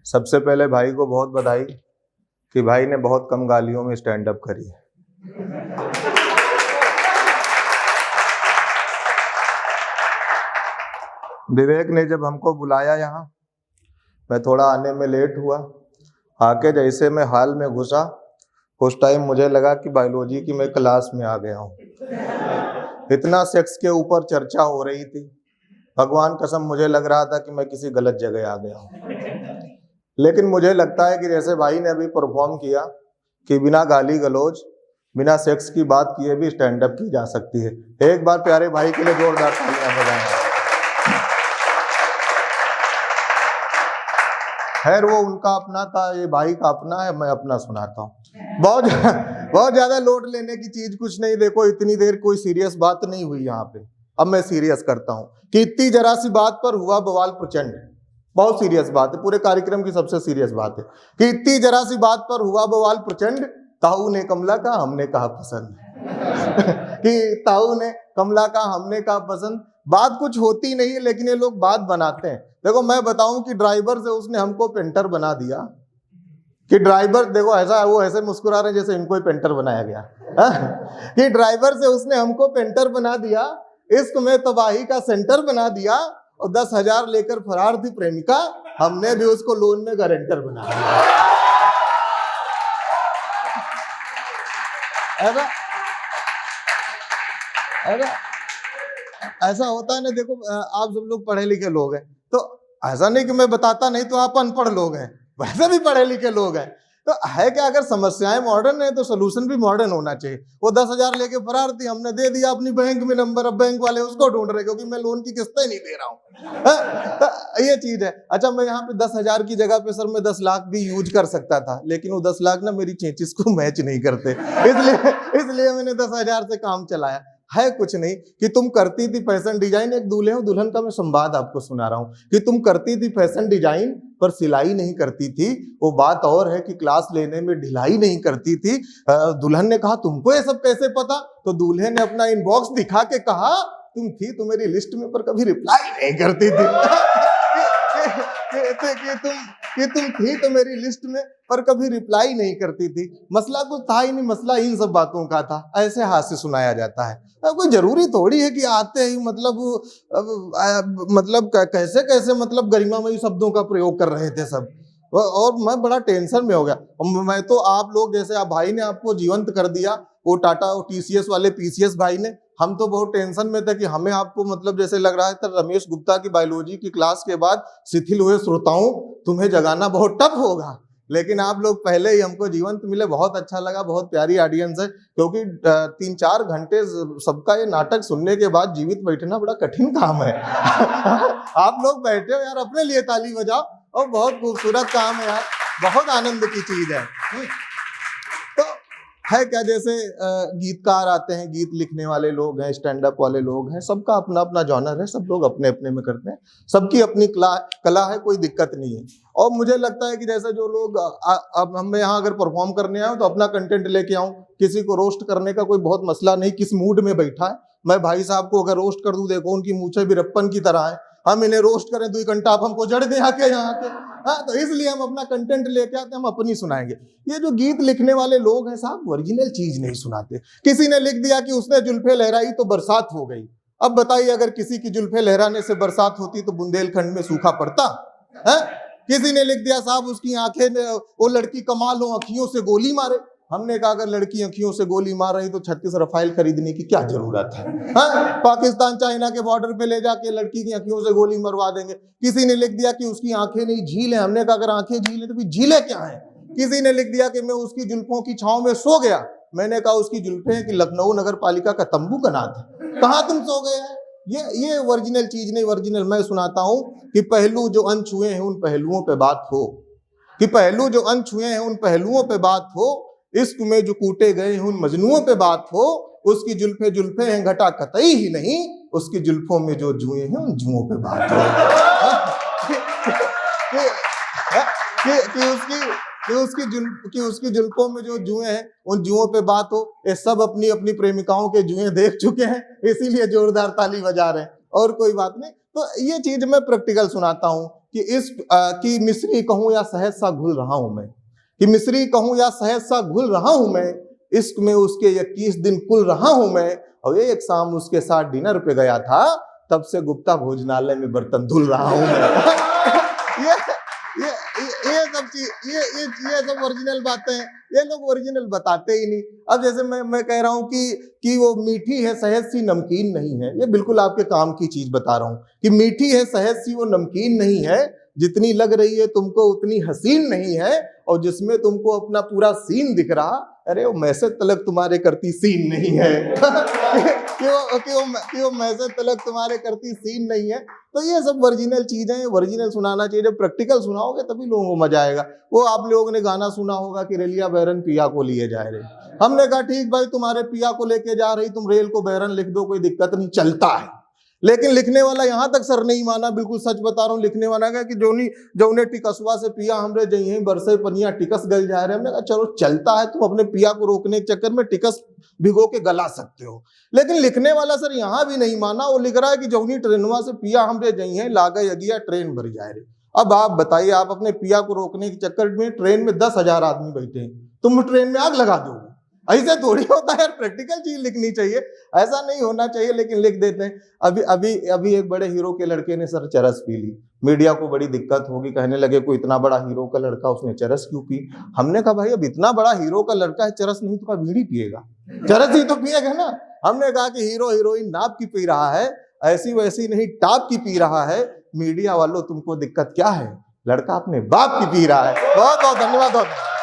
सबसे पहले भाई को बहुत बधाई कि भाई ने बहुत कम गालियों में स्टैंड अप करी है। विवेक ने जब हमको बुलाया यहाँ, मैं थोड़ा आने में लेट हुआ। आके जैसे मैं हॉल में घुसा, उस टाइम मुझे लगा कि बायोलॉजी की मैं क्लास में आ गया हूँ। इतना सेक्स के ऊपर चर्चा हो रही थी, भगवान कसम मुझे लग रहा था कि मैं किसी गलत जगह आ गया हूँ। लेकिन मुझे लगता है कि जैसे भाई ने अभी परफॉर्म किया कि बिना गाली गलौज, बिना सेक्स की बात किए भी स्टैंड अप की जा सकती है। एक बार प्यारे भाई के लिए जोरदार तालियां बजाएं। खैर वो उनका अपना था, ये भाई का अपना है, मैं अपना सुनाता हूँ। बहुत ज्यादा लोड लेने की चीज कुछ नहीं। देखो इतनी देर कोई सीरियस बात नहीं हुई यहाँ पे, अब मैं सीरियस करता हूँ कि इतनी जरा सी बात पर हुआ बवाल प्रचंड। बहुत सीरियस बात है, पूरे कार्यक्रम की सबसे सीरियस बात है कि इतनी जरा सी बात पर हुआ बवाल प्रचंड। ताऊ ने कमला का हमने कहा पसंद कि ताऊ ने कमला का हमने कहा पसंद। बात कुछ होती नहीं है लेकिन ये लोग बात बनाते हैं। देखो मैं बताऊं कि ड्राइवर से उसने हमको पेंटर बना दिया कि ड्राइवर, देखो ऐसा वो ऐसे मुस्कुरा रहे जैसे इनको ही पेंटर बनाया गया कि ड्राइवर से उसने हमको पेंटर बना दिया, इश्क में तबाही का सेंटर बना दिया और 10,000 लेकर फरार थी प्रेमिका, हमने भी उसको लोन में गारंटर बना दिया। ऐसा होता है ना। देखो आप सब लोग पढ़े लिखे लोग हैं, तो ऐसा नहीं कि मैं बताता नहीं तो आप अनपढ़ लोग हैं, वैसे भी पढ़े लिखे लोग हैं। तो है क्या, अगर समस्याएं मॉडर्न है तो सोल्यूशन भी मॉडर्न होना चाहिए। वो 10,000 लेके फरार थी, हमने दे दिया अपनी बैंक में नंबर, अब बैंक वाले उसको ढूंढ रहे क्योंकि मैं लोन की किस्तें नहीं दे रहा हूँ। तो ये चीज है। अच्छा मैं यहाँ पे 10,000 की जगह पे सर मैं 10 लाख भी यूज कर सकता था, लेकिन वो 10 लाख ना मेरी चेंचिस को मैच नहीं करते, इसलिए मैंने 10,000 से काम चलाया। है कुछ नहीं कि तुम करती थी फैशन डिजाइन, एक दूल्हे और दुल्हन का मैं संवाद आपको सुना रहा हूं कि तुम करती थी फैशन डिजाइन पर सिलाई नहीं करती थी। वो बात और है कि क्लास लेने में ढिलाई नहीं करती थी। दुल्हन ने कहा तुमको ये सब कैसे पता? तो दूल्हे ने अपना इनबॉक्स दिखा के कहा तुम थी तो मेरी लिस्ट में पर कभी रिप्लाई नहीं करती थी। कि तुम थी तो मेरी लिस्ट में पर कभी रिप्लाई नहीं करती थी। मसला कुछ था ही नहीं, मसला इन सब बातों का था। ऐसे हाथ से सुनाया जाता है। कोई जरूरी थोड़ी है कि आते ही मतलब कैसे कैसे मतलब गरिमामयी शब्दों का प्रयोग कर रहे थे सब, और मैं बड़ा टेंशन में हो गया। मैं तो आप लोग जैसे आप भाई ने आपको जीवंत कर दिया, वो टाटा वो टीसीएस वाले पीसीएस भाई ने। हम तो बहुत टेंशन में थे कि हमें आपको मतलब जैसे लग रहा था रमेश गुप्ता की बायोलॉजी की क्लास के बाद शिथिल हुए श्रोताओं तुम्हें जगाना बहुत टफ होगा, लेकिन आप लोग पहले ही हमको जीवंत मिले। बहुत अच्छा लगा, बहुत प्यारी ऑडियंस है, क्योंकि 3-4 घंटे सबका ये नाटक सुनने के बाद जीवित बैठना बड़ा कठिन काम है। आप लोग बैठे हो यार, अपने लिए ताली बजाओ, और बहुत खूबसूरत काम है यार, बहुत आनंद की चीज है। तो है क्या, जैसे गीतकार आते हैं, गीत लिखने वाले लोग हैं, स्टैंड अप वाले लोग हैं, सबका अपना अपना जॉनर है, सब लोग अपने अपने में करते हैं, सबकी अपनी कला है, कोई दिक्कत नहीं है। और मुझे लगता है कि जैसे जो लोग अब हम यहाँ अगर परफॉर्म करने आऊँ तो अपना कंटेंट लेके आऊँ, किसी को रोस्ट करने का कोई बहुत मसला नहीं, किस मूड में बैठा है। मैं भाई साहब को अगर रोस्ट कर दूं, देखो उनकी मूछें भी रप्पन की तरह है, हम इन्हें रोस्ट करें 2 घंटा आप हमको जड़ दे आके यहाँ के। हाँ, तो इसलिए हम अपना कंटेंट लेके आते हैं, हम अपनी सुनाएंगे। ये जो गीत लिखने वाले लोग हैं साहब, ओरिजिनल चीज नहीं सुनाते। किसी ने लिख दिया कि उसने जुल्फे लहराई तो बरसात हो गई। अब बताइए, अगर किसी की जुल्फे लहराने से बरसात होती तो बुंदेलखंड में सूखा पड़ता है? किसी ने लिख दिया साहब उसकी आंखें, वो लड़की कमाल हो अखियों से गोली मारे। हमने कहा अगर लड़की अखियों से गोली मार रही तो 36 रफाइल खरीदने की क्या जरूरत है? पाकिस्तान चाइना के बॉर्डर पे ले जाके लड़की की अखियों से गोली मरवा देंगे। किसी ने लिख दिया कि उसकी आंखें नहीं झील है। हमने कहा अगर आंखें झील है तो फिर झीलें क्या है? किसी ने लिख दिया कि मैं उसकी जुल्फों की छांव में सो गया। मैंने कहा उसकी जुल्फे हैं कि लखनऊ नगर पालिका का तंबू का नाथ है, कहाँ तुम सो गए हैं? ये ओरिजिनल चीज नहीं। ओरिजिनल मैं सुनाता हूं कि पहलू जो अनछुए हैं उन पहलुओं पे बात हो, कि पहलू जो अनछुए हैं उन पहलुओं पे बात हो, इश्क में जो कूटे गए हैं उन मजनुओं पे बात हो। उसकी जुल्फे जुल्फे हैं घटा कतई ही नहीं, उसकी जुल्फों में जो जुए हैं उन जुओं पे बात हो। कि उसकी जुल्फों में जो जुए हैं उन जुओं पे बात हो। ये सब अपनी अपनी प्रेमिकाओं के जुए देख चुके हैं, इसीलिए जोरदार ताली बजा रहे हैं, और कोई बात नहीं। तो ये चीज मैं प्रैक्टिकल सुनाता हूं कि कि मिस्री कहूं या सहज सा घुल रहा हूं मैं, कि मिस्री कहूं या सहज सा घुल रहा हूं मैं, इश्क में उसके 21 दिन कुल रहा हूं मैं, और एक शाम उसके साथ डिनर पे गया था, तब से गुप्ता भोजनालय में बर्तन धुल रहा हूं मैं। ये सब चीज ये सब ओरिजिनल बातें हैं, ये लोग ओरिजिनल बताते ही नहीं। अब जैसे मैं कह रहा हूं कि वो मीठी है सहज सी नमकीन नहीं है, ये बिल्कुल आपके काम की चीज बता रहा हूं कि मीठी है सहज सी वो नमकीन नहीं है, जितनी लग रही है तुमको उतनी हसीन नहीं है, और जिसमें तुमको अपना पूरा सीन दिख रहा, अरे वो मैसेज तलक तुम्हारे करती सीन नहीं है। कि वो मैसेज तलक तुम्हारे करती सीन नहीं है। तो ये सब ओरिजिनल चीजें ओरिजिनल सुनाना चाहिए, जब प्रैक्टिकल सुनाओगे तभी लोगों को मजा आएगा। वो आप लोगों ने गाना सुना होगा कि रेलिया बैरन पिया को लिए जा रहे, हमने कहा ठीक भाई तुम्हारे पिया को लेके जा रही, तुम रेल को बैरन लिख दो, कोई दिक्कत नहीं, चलता है। लेकिन लिखने वाला यहां तक सर नहीं माना, बिल्कुल सच बता रहा हूं, लिखने वाला का कि जौने टिकसवा से पिया हमरे जइए बरसे पनिया टिकस गल जा रहे। हमने कहा चलो चलता है, तुम अपने पिया को रोकने के चक्कर में टिकस भिगो के गला सकते हो। लेकिन लिखने वाला सर यहां भी नहीं माना, वो लिख रहा है कि जौनी ट्रेनवा से पिया हमरे जइए लागे अगिया ट्रेन भर जाए रे। अब आप बताइए, आप अपने पिया को रोकने के चक्कर में ट्रेन में 10,000 आदमी बैठे हैं, तुम ट्रेन में आग लगा दोगे? ऐसे थोड़ी होता है यार, प्रैक्टिकल चीज लिखनी चाहिए, ऐसा नहीं होना चाहिए, लेकिन लिख देते हैं। अभी एक बड़े हीरो के लड़के ने सर चरस पी ली, मीडिया को बड़ी दिक्कत होगी, कहने लगे कोई इतना बड़ा हीरो का लड़का उसने चरस क्यों पी। हमने कहा भाई अब इतना बड़ा हीरो का लड़का है, चरस नहीं तो बीड़ी पिएगा, चरस ही तो पिएगा ना। हमने कहा कि हीरो हीरोइन नाप की पी रहा है, ऐसी वैसी नहीं टाप की पी रहा है, मीडिया वालों तुमको दिक्कत क्या है, लड़का अपने बाप की पी रहा है। बहुत बहुत धन्यवाद।